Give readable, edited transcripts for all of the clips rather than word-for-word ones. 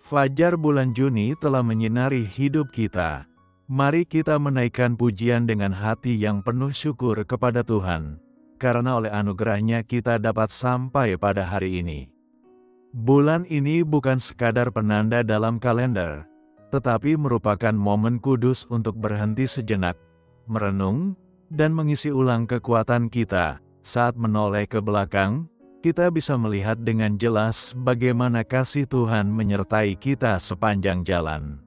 Fajar bulan Juni telah menyinari hidup kita. Mari kita menaikkan pujian dengan hati yang penuh syukur kepada Tuhan, karena oleh anugerah-Nya kita dapat sampai pada hari ini. Bulan ini bukan sekadar penanda dalam kalender, tetapi merupakan momen kudus untuk berhenti sejenak, merenung, dan mengisi ulang kekuatan kita. Saat menoleh ke belakang, kita bisa melihat dengan jelas bagaimana kasih Tuhan menyertai kita sepanjang jalan.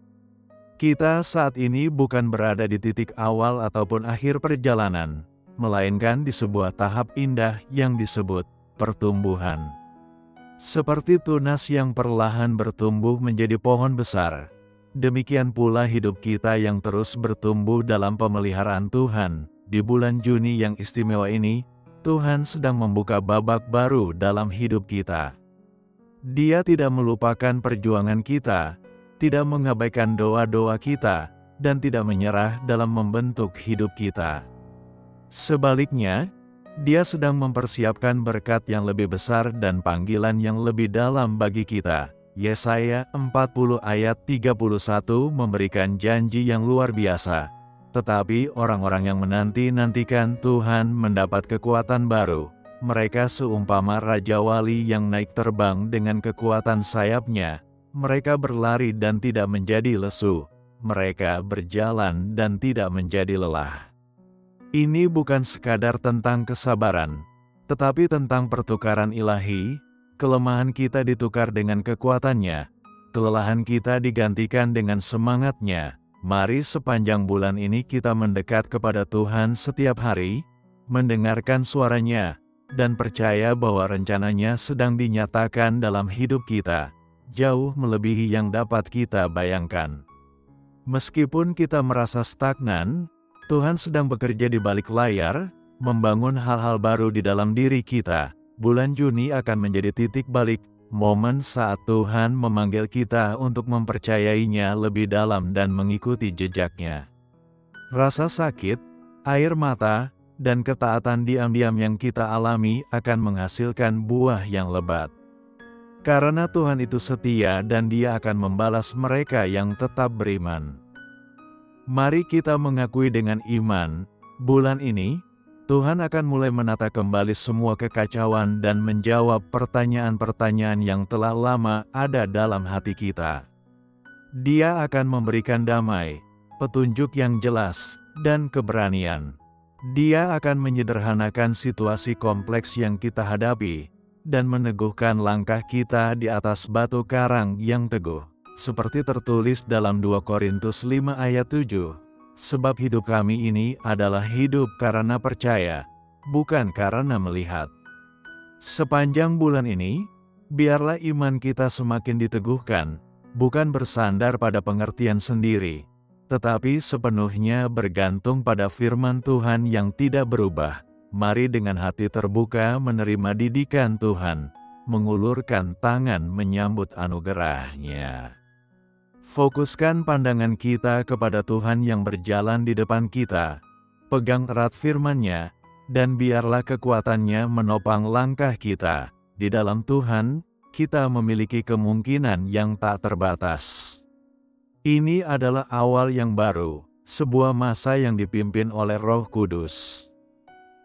Kita saat ini bukan berada di titik awal ataupun akhir perjalanan, melainkan di sebuah tahap indah yang disebut pertumbuhan. Seperti tunas yang perlahan bertumbuh menjadi pohon besar, demikian pula hidup kita yang terus bertumbuh dalam pemeliharaan Tuhan. Di bulan Juni yang istimewa ini, Tuhan sedang membuka babak baru dalam hidup kita. Dia tidak melupakan perjuangan kita, tidak mengabaikan doa-doa kita, dan tidak menyerah dalam membentuk hidup kita. Sebaliknya, Dia sedang mempersiapkan berkat yang lebih besar dan panggilan yang lebih dalam bagi kita. Yesaya 40 ayat 31 memberikan janji yang luar biasa. Tetapi orang-orang yang menanti-nantikan Tuhan mendapat kekuatan baru. Mereka seumpama Raja Wali yang naik terbang dengan kekuatan sayapnya. Mereka berlari dan tidak menjadi lesu. Mereka berjalan dan tidak menjadi lelah. Ini bukan sekadar tentang kesabaran, tetapi tentang pertukaran ilahi. Kelemahan kita ditukar dengan kekuatannya. Kelelahan kita digantikan dengan semangatnya. Mari sepanjang bulan ini kita mendekat kepada Tuhan setiap hari, mendengarkan suara-Nya, dan percaya bahwa rencana-Nya sedang dinyatakan dalam hidup kita, jauh melebihi yang dapat kita bayangkan. Meskipun kita merasa stagnan, Tuhan sedang bekerja di balik layar, membangun hal-hal baru di dalam diri kita. Bulan Juni akan menjadi titik balik, momen saat Tuhan memanggil kita untuk mempercayainya lebih dalam dan mengikuti jejak-Nya. Rasa sakit, air mata, dan ketaatan diam-diam yang kita alami akan menghasilkan buah yang lebat. Karena Tuhan itu setia dan Dia akan membalas mereka yang tetap beriman. Mari kita mengakui dengan iman, bulan ini, Tuhan akan mulai menata kembali semua kekacauan dan menjawab pertanyaan-pertanyaan yang telah lama ada dalam hati kita. Dia akan memberikan damai, petunjuk yang jelas, dan keberanian. Dia akan menyederhanakan situasi kompleks yang kita hadapi, dan meneguhkan langkah kita di atas batu karang yang teguh. Seperti tertulis dalam 2 Korintus 5 ayat 7. Sebab hidup kami ini adalah hidup karena percaya, bukan karena melihat. Sepanjang bulan ini, biarlah iman kita semakin diteguhkan, bukan bersandar pada pengertian sendiri, tetapi sepenuhnya bergantung pada firman Tuhan yang tidak berubah. Mari dengan hati terbuka menerima didikan Tuhan, mengulurkan tangan menyambut anugerah-Nya. Fokuskan pandangan kita kepada Tuhan yang berjalan di depan kita. Pegang erat firman-Nya, dan biarlah kekuatan-Nya menopang langkah kita. Di dalam Tuhan, kita memiliki kemungkinan yang tak terbatas. Ini adalah awal yang baru, sebuah masa yang dipimpin oleh Roh Kudus.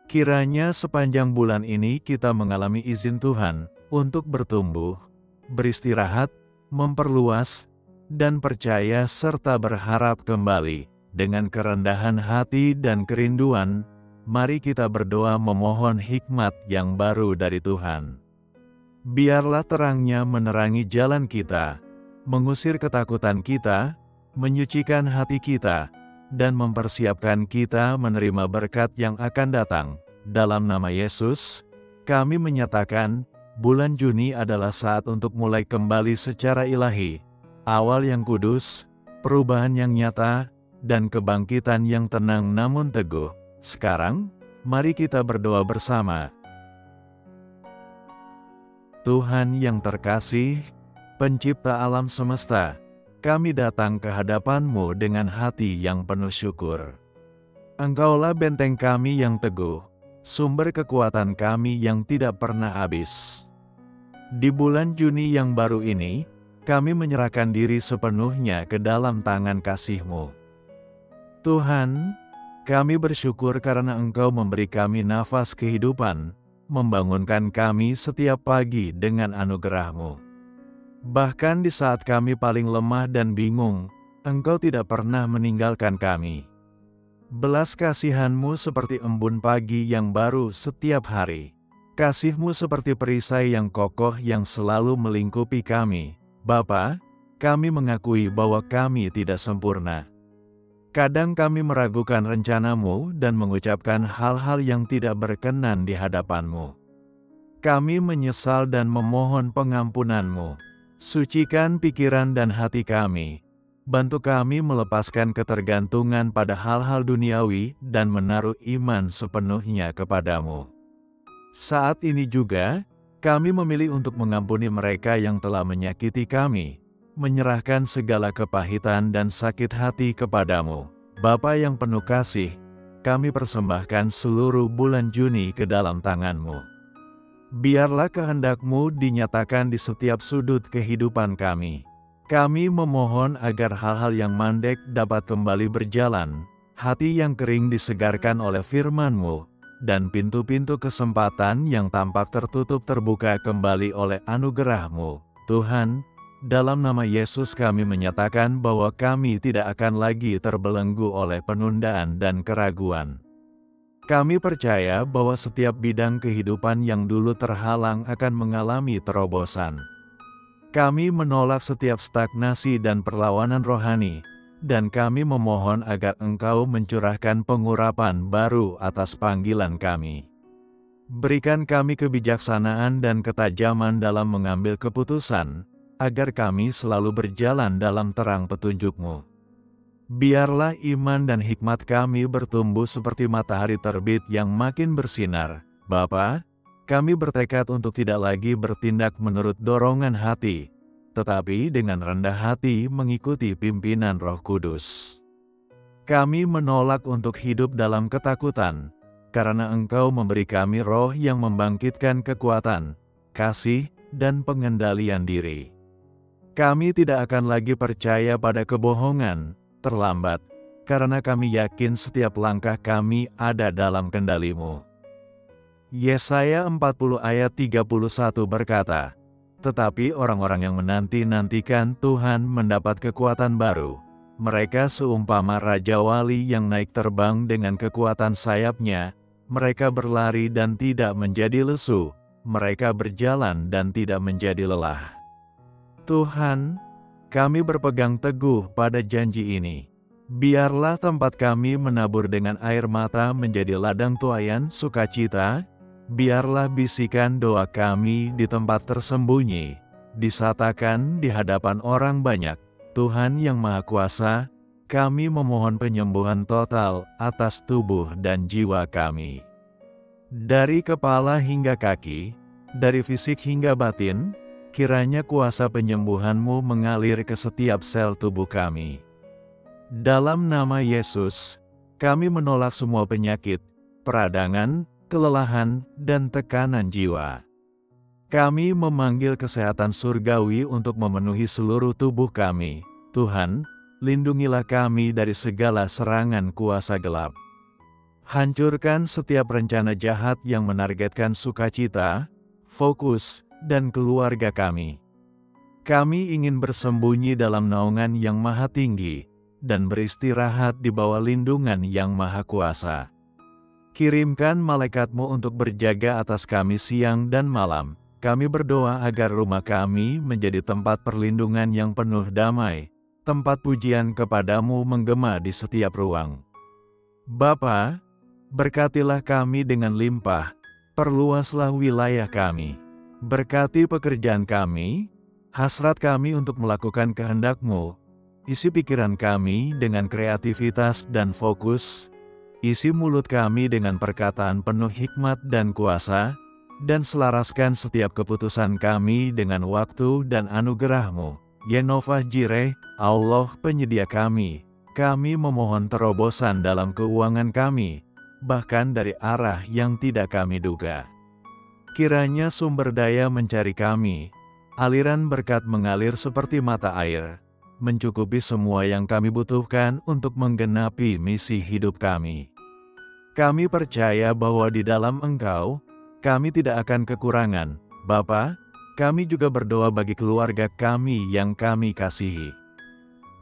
Kiranya sepanjang bulan ini kita mengalami izin Tuhan untuk bertumbuh, beristirahat, memperluas, dan percaya serta berharap kembali. Dengan kerendahan hati dan kerinduan, mari kita berdoa memohon hikmat yang baru dari Tuhan. Biarlah terang-Nya menerangi jalan kita, mengusir ketakutan kita, menyucikan hati kita, dan mempersiapkan kita menerima berkat yang akan datang. Dalam nama Yesus, kami menyatakan, bulan Juni adalah saat untuk mulai kembali secara ilahi. Awal yang kudus, perubahan yang nyata, dan kebangkitan yang tenang namun teguh. Sekarang, mari kita berdoa bersama. Tuhan yang terkasih, Pencipta alam semesta, kami datang ke hadapan-Mu dengan hati yang penuh syukur. Engkaulah benteng kami yang teguh, sumber kekuatan kami yang tidak pernah habis. Di bulan Juni yang baru ini, kami menyerahkan diri sepenuhnya ke dalam tangan kasih-Mu. Tuhan, kami bersyukur karena Engkau memberi kami nafas kehidupan, membangunkan kami setiap pagi dengan anugerah-Mu. Bahkan di saat kami paling lemah dan bingung, Engkau tidak pernah meninggalkan kami. Belas kasihan-Mu seperti embun pagi yang baru setiap hari. Kasih-Mu seperti perisai yang kokoh yang selalu melingkupi kami. Bapa, kami mengakui bahwa kami tidak sempurna. Kadang kami meragukan rencana-Mu dan mengucapkan hal-hal yang tidak berkenan di hadapan-Mu. Kami menyesal dan memohon pengampunan-Mu. Sucikan pikiran dan hati kami. Bantu kami melepaskan ketergantungan pada hal-hal duniawi dan menaruh iman sepenuhnya kepada-Mu. Saat ini juga, kami memilih untuk mengampuni mereka yang telah menyakiti kami, menyerahkan segala kepahitan dan sakit hati kepada-Mu. Bapa yang penuh kasih, kami persembahkan seluruh bulan Juni ke dalam tangan-Mu. Biarlah kehendak-Mu dinyatakan di setiap sudut kehidupan kami. Kami memohon agar hal-hal yang mandek dapat kembali berjalan, hati yang kering disegarkan oleh firman-Mu, dan pintu-pintu kesempatan yang tampak tertutup terbuka kembali oleh anugerah-Mu. Tuhan, dalam nama Yesus kami menyatakan bahwa kami tidak akan lagi terbelenggu oleh penundaan dan keraguan. Kami percaya bahwa setiap bidang kehidupan yang dulu terhalang akan mengalami terobosan. Kami menolak setiap stagnasi dan perlawanan rohani, dan kami memohon agar Engkau mencurahkan pengurapan baru atas panggilan kami. Berikan kami kebijaksanaan dan ketajaman dalam mengambil keputusan, agar kami selalu berjalan dalam terang petunjuk-Mu. Biarlah iman dan hikmat kami bertumbuh seperti matahari terbit yang makin bersinar. Bapa, kami bertekad untuk tidak lagi bertindak menurut dorongan hati, tetapi dengan rendah hati mengikuti pimpinan Roh Kudus. Kami menolak untuk hidup dalam ketakutan, karena Engkau memberi kami roh yang membangkitkan kekuatan, kasih, dan pengendalian diri. Kami tidak akan lagi percaya pada kebohongan, terlambat, karena kami yakin setiap langkah kami ada dalam kendali-Mu. Yesaya 40 ayat 31 berkata, "Tetapi orang-orang yang menanti-nantikan Tuhan mendapat kekuatan baru. Mereka seumpama Raja Wali yang naik terbang dengan kekuatan sayapnya. Mereka berlari dan tidak menjadi lesu. Mereka berjalan dan tidak menjadi lelah." Tuhan, kami berpegang teguh pada janji ini. Biarlah tempat kami menabur dengan air mata menjadi ladang tuaian sukacita. Biarlah bisikan doa kami di tempat tersembunyi disatakan di hadapan orang banyak. Tuhan yang Maha Kuasa, kami memohon penyembuhan total atas tubuh dan jiwa kami. Dari kepala hingga kaki, dari fisik hingga batin, kiranya kuasa penyembuhan-Mu mengalir ke setiap sel tubuh kami. Dalam nama Yesus, kami menolak semua penyakit, peradangan, kelelahan, dan tekanan jiwa. Kami memanggil kesehatan surgawi untuk memenuhi seluruh tubuh kami. Tuhan, lindungilah kami dari segala serangan kuasa gelap. Hancurkan setiap rencana jahat yang menargetkan sukacita, fokus, dan keluarga kami. Kami ingin bersembunyi dalam naungan yang maha tinggi, dan beristirahat di bawah lindungan yang maha kuasa. Kirimkan malaikat-Mu untuk berjaga atas kami siang dan malam. Kami berdoa agar rumah kami menjadi tempat perlindungan yang penuh damai, tempat pujian kepada-Mu menggema di setiap ruang. Bapa, berkatilah kami dengan limpah, perluaslah wilayah kami. Berkati pekerjaan kami, hasrat kami untuk melakukan kehendak-Mu, isi pikiran kami dengan kreativitas dan fokus, isi mulut kami dengan perkataan penuh hikmat dan kuasa, dan selaraskan setiap keputusan kami dengan waktu dan anugerah-Mu. Yehovah Jireh, Allah penyedia kami memohon terobosan dalam keuangan kami, bahkan dari arah yang tidak kami duga. Kiranya sumber daya mencari kami, aliran berkat mengalir seperti mata air, mencukupi semua yang kami butuhkan untuk menggenapi misi hidup kami. Kami percaya bahwa di dalam Engkau, kami tidak akan kekurangan. Bapa, kami juga berdoa bagi keluarga kami yang kami kasihi.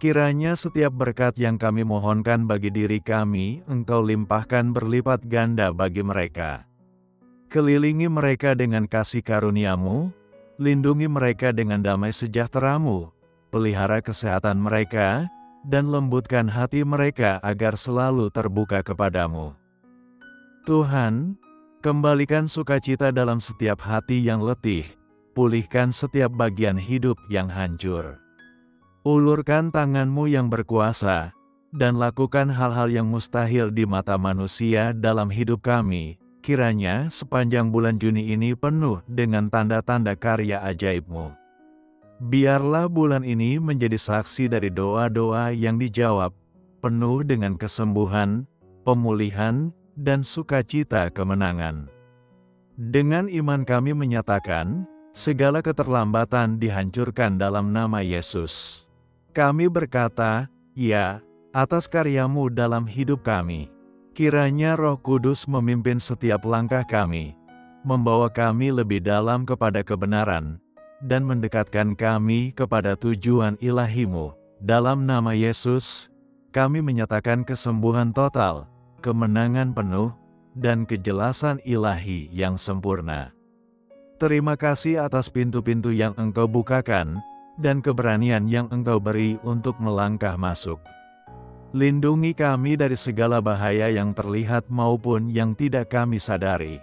Kiranya setiap berkat yang kami mohonkan bagi diri kami, Engkau limpahkan berlipat ganda bagi mereka. Kelilingi mereka dengan kasih karunia-Mu, lindungi mereka dengan damai sejahtera-Mu, pelihara kesehatan mereka, dan lembutkan hati mereka agar selalu terbuka kepadamu. Tuhan, kembalikan sukacita dalam setiap hati yang letih, pulihkan setiap bagian hidup yang hancur. Ulurkan tangan-Mu yang berkuasa, dan lakukan hal-hal yang mustahil di mata manusia dalam hidup kami. Kiranya sepanjang bulan Juni ini penuh dengan tanda-tanda karya ajaib-Mu. Biarlah bulan ini menjadi saksi dari doa-doa yang dijawab, penuh dengan kesembuhan, pemulihan, dan sukacita kemenangan. Dengan iman kami menyatakan, segala keterlambatan dihancurkan dalam nama Yesus. Kami berkata, ya, atas karya-Mu dalam hidup kami. Kiranya Roh Kudus memimpin setiap langkah kami, membawa kami lebih dalam kepada kebenaran, dan mendekatkan kami kepada tujuan ilahi-Mu. Dalam nama Yesus, kami menyatakan kesembuhan total, kemenangan penuh, dan kejelasan ilahi yang sempurna. Terima kasih atas pintu-pintu yang Engkau bukakan, dan keberanian yang Engkau beri untuk melangkah masuk. Lindungi kami dari segala bahaya yang terlihat maupun yang tidak kami sadari.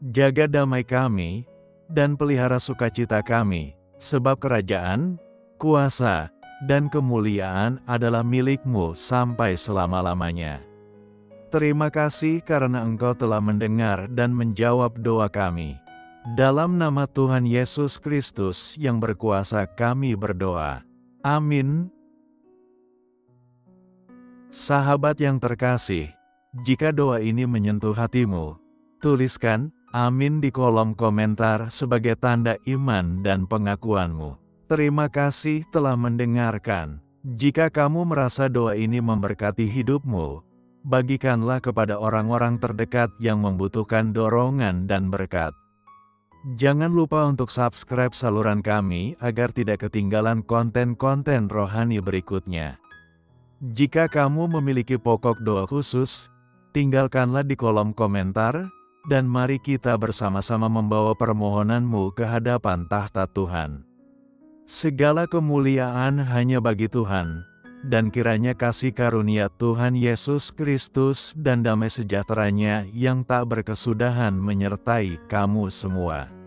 Jaga damai kami, dan pelihara sukacita kami, sebab kerajaan, kuasa, dan kemuliaan adalah milik-Mu sampai selama-lamanya. Terima kasih karena Engkau telah mendengar dan menjawab doa kami. Dalam nama Tuhan Yesus Kristus yang berkuasa kami berdoa. Amin. Sahabat yang terkasih, jika doa ini menyentuh hatimu, tuliskan amin di kolom komentar sebagai tanda iman dan pengakuanmu. Terima kasih telah mendengarkan. Jika kamu merasa doa ini memberkati hidupmu, bagikanlah kepada orang-orang terdekat yang membutuhkan dorongan dan berkat. Jangan lupa untuk subscribe saluran kami agar tidak ketinggalan konten-konten rohani berikutnya. Jika kamu memiliki pokok doa khusus, tinggalkanlah di kolom komentar, dan mari kita bersama-sama membawa permohonanmu ke hadapan tahta Tuhan. Segala kemuliaan hanya bagi Tuhan, dan kiranya kasih karunia Tuhan Yesus Kristus dan damai sejahtera-Nya yang tak berkesudahan menyertai kamu semua.